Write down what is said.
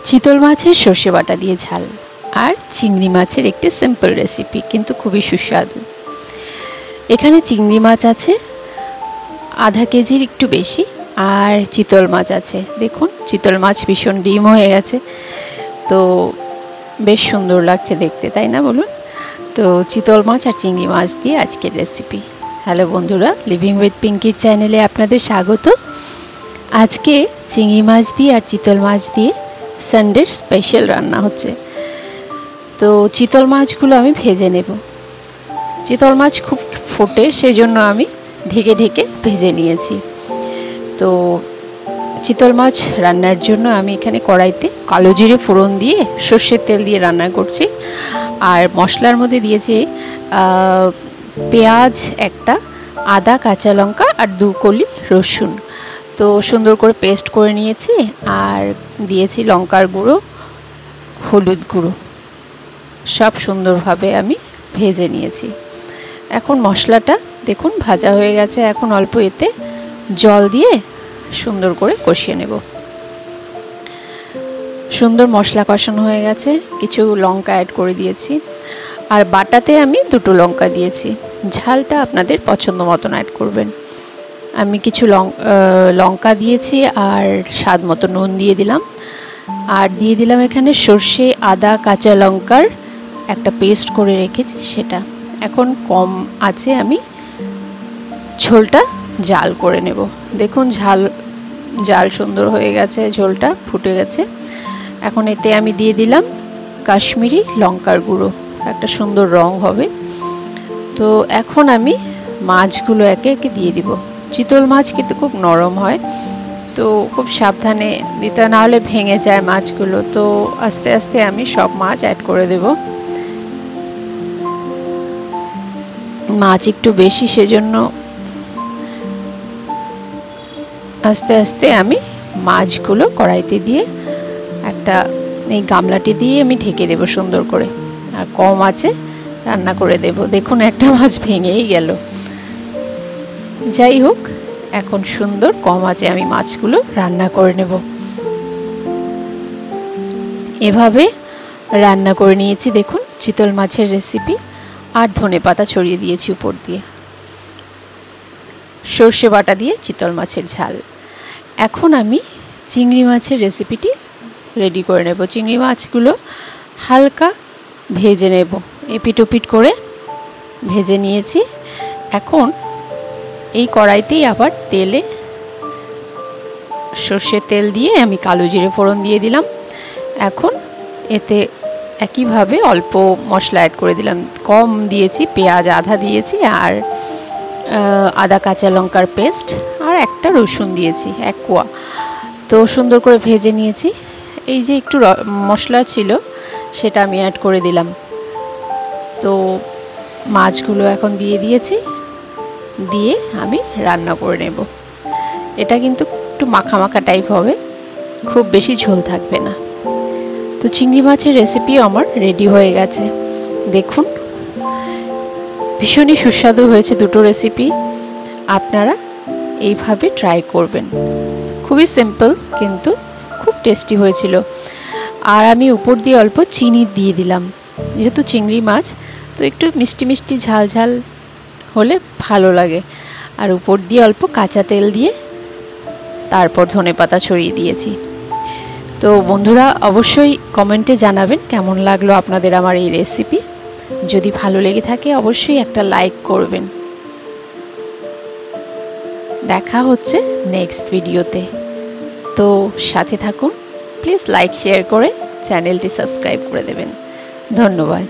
চিতল মাছের সর্ষে বাটা দিয়ে ঝাল আর চিংড়ি মাছের একটি সিম্পল রেসিপি, কিন্তু খুবই সুস্বাদু। এখানে চিংড়ি মাছ আছে আধা কেজির একটু বেশি, আর চিতল মাছ আছে। দেখুন চিতল মাছ ভীষণ ডিম হয়ে গেছে, তো বেশ সুন্দর লাগছে দেখতে, তাই না বলুন? তো চিতল মাছ আর চিংড়ি মাছ দিয়ে আজকের রেসিপি। হ্যালো বন্ধুরা, লিভিং উইথ পিঙ্কির চ্যানেলে আপনাদের স্বাগত। আজকে চিংড়ি মাছ দিয়ে আর চিতল মাছ দিয়ে সানডের স্পেশাল রান্না হচ্ছে। তো চিতল মাছগুলো আমি ভেজে নেব। চিতল মাছ খুব ফোটে, সেই জন্য আমি ঢেকে ঢেকে ভেজে নিয়েছি। তো চিতল মাছ রান্নার জন্য আমি এখানে কড়াইতে কালো জিরে ফোড়ন দিয়ে সর্ষের তেল দিয়ে রান্না করছি। আর মশলার মধ্যে দিয়েছি পেঁয়াজ একটা, আদা, কাঁচা লঙ্কা আর 2 কলি রসুন। তো সুন্দর করে পেস্ট করে নিয়েছি, আর দিয়েছি লঙ্কার গুঁড়ো, হলুদ গুঁড়ো, সব সুন্দরভাবে আমি ভেজে নিয়েছি। এখন মশলাটা দেখুন ভাজা হয়ে গেছে। এখন অল্প এতে জল দিয়ে সুন্দর করে কষিয়ে নেব। সুন্দর মশলা কষানো হয়ে গেছে, কিছু লঙ্কা অ্যাড করে দিয়েছি, আর বাটাতে আমি 2 লঙ্কা দিয়েছি। ঝালটা আপনাদের পছন্দ মতন অ্যাড করবেন। আমি কিছু লঙ্কা দিয়েছি, আর স্বাদ মতো নুন দিয়ে দিলাম, আর দিয়ে দিলাম এখানে সর্ষে, আদা, কাঁচা লঙ্কার একটা পেস্ট করে রেখেছি সেটা। এখন কম আছে আমি ঝোলটা জাল করে নেব। দেখুন জাল সুন্দর হয়ে গেছে, ঝোলটা ফুটে গেছে। এখন এতে আমি দিয়ে দিলাম কাশ্মীরি লঙ্কার গুঁড়ো, একটা সুন্দর রং হবে। তো এখন আমি মাছগুলো একে একে দিয়ে দিব। চিতল মাছ কিন্তু খুব নরম হয়, তো খুব সাবধানে দিতে, না হলে ভেঙে যায় মাছগুলো। তো আস্তে আস্তে আমি সব মাছ অ্যাড করে দেব। মাছ একটু বেশি, সেজন্য আস্তে আস্তে আমি মাছগুলো কড়াইতে দিয়ে একটা এই গামলাটি দিয়ে আমি ঢেকে দেব সুন্দর করে, আর কম আছে রান্না করে দেব। দেখুন একটা মাছ ভেঙেই গেল। যাই হোক, এখন সুন্দর কম আছে আমি মাছগুলো রান্না করে নেব। এভাবে রান্না করে নিয়েছি দেখুন চিতল মাছের রেসিপি, আর ধনেপাতা ছড়িয়ে দিয়েছি উপর দিয়ে। সর্ষে বাটা দিয়ে চিতল মাছের ঝাল। এখন আমি চিংড়ি মাছের রেসিপিটি রেডি করে নেব। চিংড়ি মাছগুলো হালকা ভেজে নেব, এপিট ওপিট করে ভেজে নিয়েছি। এখন এই কড়াইতেই আবার তেলে সর্ষের তেল দিয়ে আমি কালো জিরে ফোড়ন দিয়ে দিলাম। এখন এতে একইভাবে অল্প মশলা অ্যাড করে দিলাম, কম দিয়েছি, পেঁয়াজ আধা দিয়েছি, আর আদা কাঁচা লঙ্কার পেস্ট, আর একটা রসুন দিয়েছি 1 কোয়া। তো সুন্দর করে ভেজে নিয়েছি। এই যে একটু মশলা ছিল সেটা আমি অ্যাড করে দিলাম। তো মাছগুলো এখন দিয়ে দিয়েছি, দিয়ে আমি রান্না করে নেব। এটা কিন্তু একটু মাখা মাখা টাইপ হবে, খুব বেশি ঝোল থাকবে না। তো চিংড়ি মাছের রেসিপিও আমার রেডি হয়ে গেছে। দেখুন ভীষণই সুস্বাদু হয়েছে 2টো রেসিপি। আপনারা এইভাবে ট্রাই করবেন। খুবই সিম্পল, কিন্তু খুব টেস্টি হয়েছিল। আর আমি উপর দিয়ে অল্প চিনি দিয়ে দিলাম, যেহেতু চিংড়ি মাছ, তো একটু মিষ্টি মিষ্টি ঝাল ঝাল হলে ভালো লাগে। আর উপর দিয়ে অল্প কাঁচা তেল দিয়ে তারপর ধনেপাতা ছড়িয়ে দিয়েছি। তো বন্ধুরা অবশ্যই কমেন্টে জানাবেন কেমন লাগলো আপনাদের আমার এই রেসিপি। যদি ভালো লেগে থাকে অবশ্যই একটা লাইক করবেন। দেখা হচ্ছে নেক্সট ভিডিওতে, তো সাথে থাকুন। প্লিজ লাইক শেয়ার করে চ্যানেলটি সাবস্ক্রাইব করে দেবেন। ধন্যবাদ।